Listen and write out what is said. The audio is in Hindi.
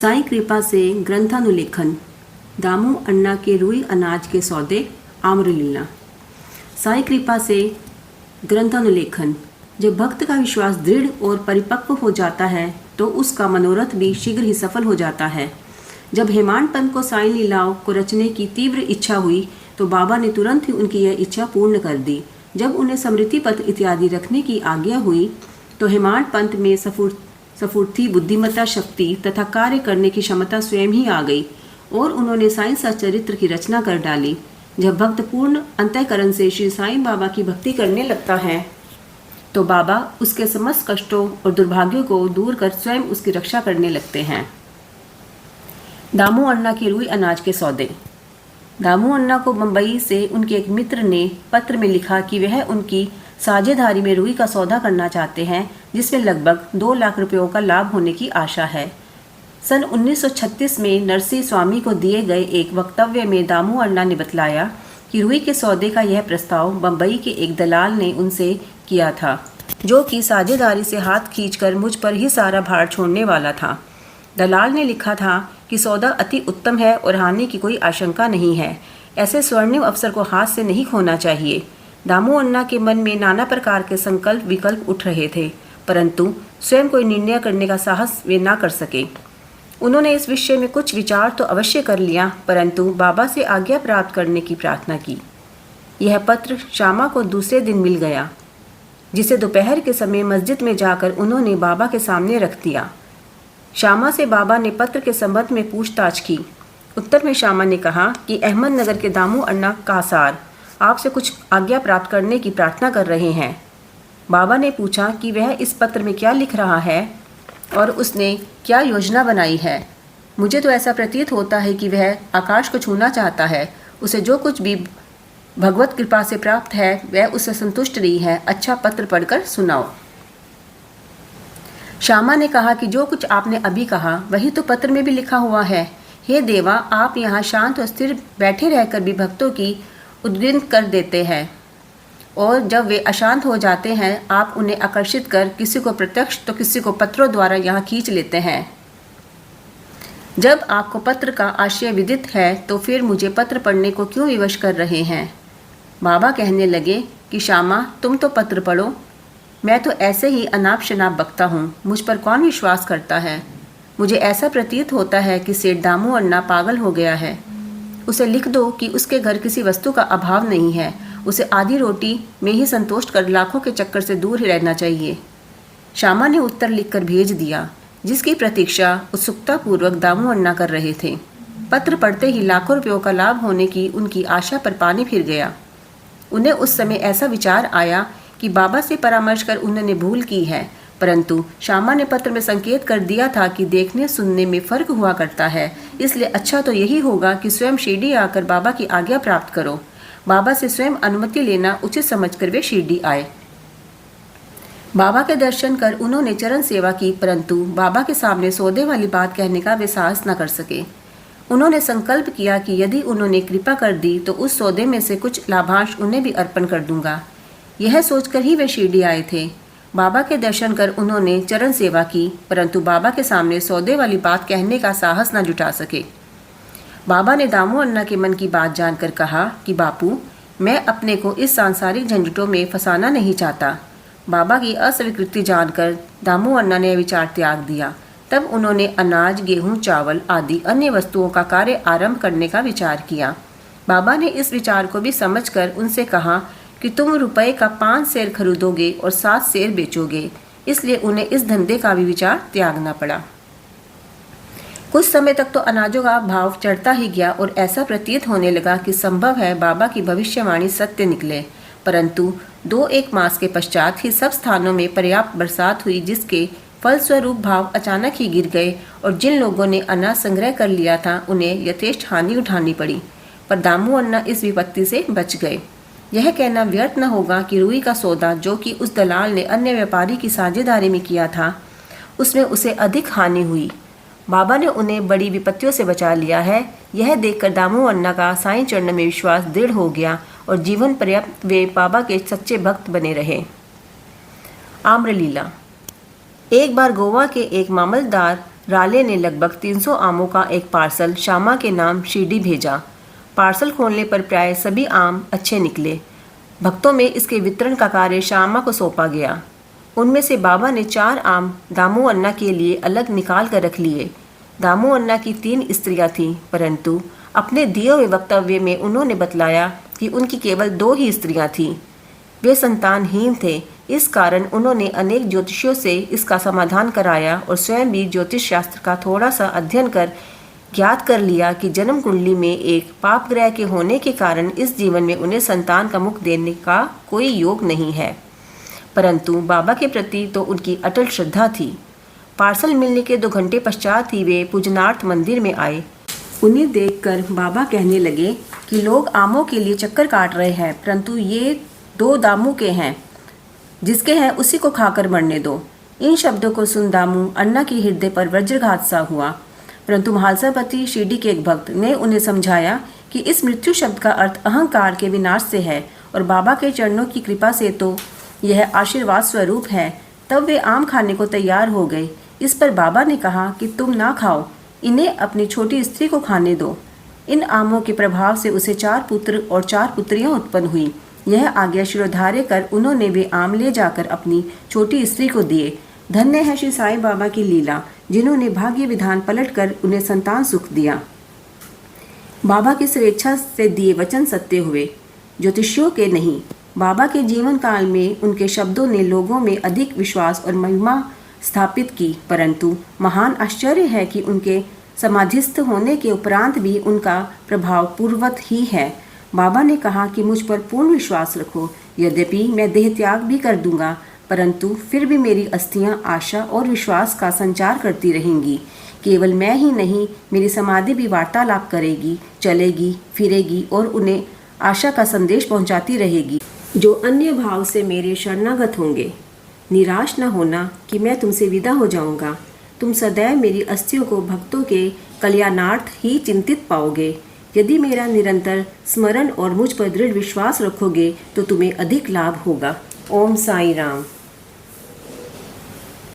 साईं कृपा से ग्रंथानुलेखन दामू अन्ना के रुई अनाज के सौदे आम्रलीला। साईं कृपा से ग्रंथानुलेखन। जब भक्त का विश्वास दृढ़ और परिपक्व हो जाता है तो उसका मनोरथ भी शीघ्र ही सफल हो जाता है। जब हेमांड पंत को साईं लीलाओं को रचने की तीव्र इच्छा हुई तो बाबा ने तुरंत ही उनकी यह इच्छा पूर्ण कर दी। जब उन्हें स्मृति पत्र इत्यादि रखने की आज्ञा हुई तो हेमांड पंत में स्फूर्ति, बुद्धिमत्ता, शक्ति तथा कार्य करने की क्षमता स्वयं ही आ गई और उन्होंने साईं सच्चरित्र की रचना कर डाली। जब भक्त पूर्ण अंतःकरण से श्री साईं बाबा की भक्ति करने लगता है तो बाबा उसके समस्त कष्टों और दुर्भाग्यों को दूर कर स्वयं उसकी रक्षा करने लगते हैं। दामू अन्ना के रुई अनाज के सौदे। दामू अन्ना को मुंबई से उनके एक मित्र ने पत्र में लिखा कि वह उनकी साझेदारी में रुई का सौदा करना चाहते हैं, जिसमें लगभग 2 लाख रुपयों का लाभ होने की आशा है। सन 1936 में नरसिंह स्वामी को दिए गए एक वक्तव्य में दामू अन्ना ने बतलाया कि रुई के सौदे का यह प्रस्ताव बम्बई के एक दलाल ने उनसे किया था, जो कि साझेदारी से हाथ खींचकर मुझ पर ही सारा भार छोड़ने वाला था। दलाल ने लिखा था कि सौदा अति उत्तम है और हानि की कोई आशंका नहीं है। ऐसे स्वर्णिम अवसर को हाथ से नहीं खोना चाहिए। दामू अन्ना के मन में नाना प्रकार के संकल्प विकल्प उठ रहे थे, परंतु स्वयं कोई निर्णय करने का साहस वे ना कर सके। उन्होंने इस विषय में कुछ विचार तो अवश्य कर लिया, परंतु बाबा से आज्ञा प्राप्त करने की प्रार्थना की। यह पत्र श्यामा को दूसरे दिन मिल गया, जिसे दोपहर के समय मस्जिद में जाकर उन्होंने बाबा के सामने रख दिया। श्यामा से बाबा ने पत्र के संबंध में पूछताछ की। उत्तर में श्यामा ने कहा कि अहमदनगर के दामू अन्ना कासार आपसे कुछ आज्ञा प्राप्त करने की प्रार्थना कर रहे हैं। बाबा ने पूछा कि वह इस पत्र में क्या लिख रहा है और उसने क्या योजना बनाई है। मुझे तो ऐसा प्रतीत होता है कि वह आकाश को छूना चाहता है। उसे जो कुछ भी भगवत कृपा से प्राप्त है वह उससे संतुष्ट रही है। अच्छा, पत्र पढ़कर सुनाओ। श्यामा ने कहा कि जो कुछ आपने अभी कहा वही तो पत्र में भी लिखा हुआ है। हे देवा, आप यहाँ शांत और स्थिर बैठे रहकर भी भक्तों की उद्विग्न कर देते हैं, और जब वे अशांत हो जाते हैं आप उन्हें आकर्षित कर किसी को प्रत्यक्ष तो किसी को पत्रों द्वारा यहाँ खींच लेते हैं। जब आपको पत्र का आशय विदित है तो फिर मुझे पत्र पढ़ने को क्यों विवश कर रहे हैं। बाबा कहने लगे कि श्यामा, तुम तो पत्र पढ़ो, मैं तो ऐसे ही अनाप शनाप बकता हूँ, मुझ पर कौन विश्वास करता है। मुझे ऐसा प्रतीत होता है कि सेठ दामू अन्ना पागल हो गया है। उसे लिख दो कि उसके घर किसी वस्तु का अभाव नहीं है, उसे आधी रोटी में ही संतोष कर लाखों के चक्कर से दूर ही रहना चाहिए। श्यामा ने उत्तर लिखकर भेज दिया, जिसकी प्रतीक्षा उत्सुकतापूर्वक दामू अन्ना कर रहे थे। पत्र पढ़ते ही लाखों रुपयों का लाभ होने की उनकी आशा पर पानी फिर गया। उन्हें उस समय ऐसा विचार आया कि बाबा से परामर्श कर उन्होंने भूल की है, परंतु श्यामा ने पत्र में संकेत कर दिया था कि देखने सुनने में फर्क हुआ करता है, इसलिए अच्छा तो यही होगा कि स्वयं शिरडी आकर बाबा की आज्ञा प्राप्त करो। बाबा से स्वयं अनुमति लेना उचित समझकर वे शिरडी आए। बाबा के दर्शन कर उन्होंने चरण सेवा की, परंतु बाबा के सामने सौदे वाली बात कहने का वे साहस न कर सके। उन्होंने संकल्प किया कि यदि उन्होंने कृपा कर दी तो उस सौदे में से कुछ लाभांश उन्हें भी अर्पण कर दूंगा। यह सोचकर ही वे शिरडी आए थे। बाबा के दर्शन कर उन्होंने चरण सेवा की, परंतु बाबा के सामने सौदे वाली बात कहने का साहस न जुटा सके। बाबा ने दामू अन्ना के मन की बात जानकर कहा कि बापू, मैं अपने को इस सांसारिक झंझटों में फंसाना नहीं चाहता। बाबा की अस्वीकृति जानकर दामू अन्ना ने विचार त्याग दिया। तब उन्होंने अनाज, गेहूं, चावल आदि अन्य वस्तुओं का कार्य आरंभ करने का विचार किया। बाबा ने इस विचार को भी समझकर उनसे कहा कि तुम रुपए का 5 सेर खरीदोगे और 7 सेर बेचोगे, इसलिए उन्हें इस धंधे का भी विचार त्यागना पड़ा। कुछ समय तक तो अनाजों का भाव चढ़ता ही गया और ऐसा प्रतीत होने लगा कि संभव है बाबा की भविष्यवाणी सत्य निकले, परंतु 2-1 मास के पश्चात ही सब स्थानों में पर्याप्त बरसात हुई, जिसके फलस्वरूप भाव अचानक ही गिर गए और जिन लोगों ने अनाज संग्रह कर लिया था उन्हें यथेष्ट हानि उठानी पड़ी। पर दामू अन्ना इस विपत्ति से बच गए। यह कहना व्यर्थ न होगा कि रुई का सौदा जो कि उस दलाल ने अन्य व्यापारी की साझेदारी में किया था, उसमें उसे अधिक हानि हुई। बाबा ने उन्हें बड़ी विपत्तियों से बचा लिया है। यह देखकर दामू अन्ना का साईं चरण में विश्वास दृढ़ हो गया और जीवन पर्यंत वे बाबा के सच्चे भक्त बने रहे। आम्रलीला। एक बार गोवा के एक मामलतदार राले ने लगभग 300 आमों का एक पार्सल श्यामा के नाम शिरडी भेजा। पार्सल खोलने पर प्राय सभी आम अच्छे निकले। भक्तों में इसके वितरण का कार्य श्यामा को सौंपा गया। उनमें से बाबा ने 4 आम दामू अन्ना के लिए अलग निकाल कर रख लिए। दामू अन्ना की 3 स्त्रियां थीं, परंतु अपने दिए हुए वक्तव्य में उन्होंने बतलाया कि उनकी केवल 2 ही स्त्रियां थीं। वे संतानहीन थे। इस कारण उन्होंने अनेक ज्योतिषियों से इसका समाधान कराया और स्वयं भी ज्योतिष शास्त्र का थोड़ा सा अध्ययन कर ज्ञात कर लिया कि जन्म कुंडली में एक पाप ग्रह के होने के कारण इस जीवन में उन्हें संतान का मुख देने का कोई योग नहीं है। परंतु बाबा के प्रति तो उनकी अटल श्रद्धा थी। पार्सल मिलने के 2 घंटे पश्चात ही वे पूजनार्थ मंदिर में आए। उन्हें देखकर बाबा कहने लगे कि लोग आमों के लिए चक्कर काट रहे हैं, परंतु ये 2 दामू के हैं, जिसके हैं उसी को खाकर मरने दो। इन शब्दों को सुन दामू अन्ना के हृदय पर वज्रघात सा हुआ, परंतु महालसापति शिरडी के एक भक्त ने उन्हें समझाया कि इस मृत्यु शब्द का अर्थ अहंकार के विनाश से है और बाबा के चरणों की कृपा से तो यह आशीर्वाद स्वरूप है। तब वे आम खाने को तैयार हो गए। इस पर बाबा ने कहा कि तुम ना खाओ, इन्हें अपनी छोटी स्त्री को खाने दो। इन आमों के प्रभाव से उसे 4 पुत्र और 4 पुत्रियां उत्पन्न हुई। यह आज्ञा शिरोधार्य कर उन्होंने वे आम ले जाकर अपनी छोटी स्त्री को दिए। धन्य है श्री साईं बाबा की लीला, जिन्होंने भाग्य विधान पलटकर उन्हें संतान सुख दिया। बाबा की स्वेच्छा से दिए वचन सत्य हुए, ज्योतिषियों के नहीं। बाबा के जीवन काल में उनके शब्दों ने लोगों में अधिक विश्वास और महिमा स्थापित की, परंतु महान आश्चर्य है कि उनके समाधिस्थ होने के उपरांत भी उनका प्रभाव पूर्ववत ही है। बाबा ने कहा कि मुझ पर पूर्ण विश्वास रखो। यद्यपि मैं देह त्याग भी कर दूंगा, परंतु फिर भी मेरी अस्थियां आशा और विश्वास का संचार करती रहेंगी। केवल मैं ही नहीं, मेरी समाधि भी वार्तालाप करेगी, चलेगी, फिरेगी और उन्हें आशा का संदेश पहुंचाती रहेगी, जो अन्य भाव से मेरे शरणागत होंगे। निराश न होना कि मैं तुमसे विदा हो जाऊंगा। तुम सदैव मेरी अस्थियों को भक्तों के कल्याणार्थ ही चिंतित पाओगे। यदि मेरा निरंतर स्मरण और मुझ पर दृढ़ विश्वास रखोगे तो तुम्हें अधिक लाभ होगा। ओम साई राम।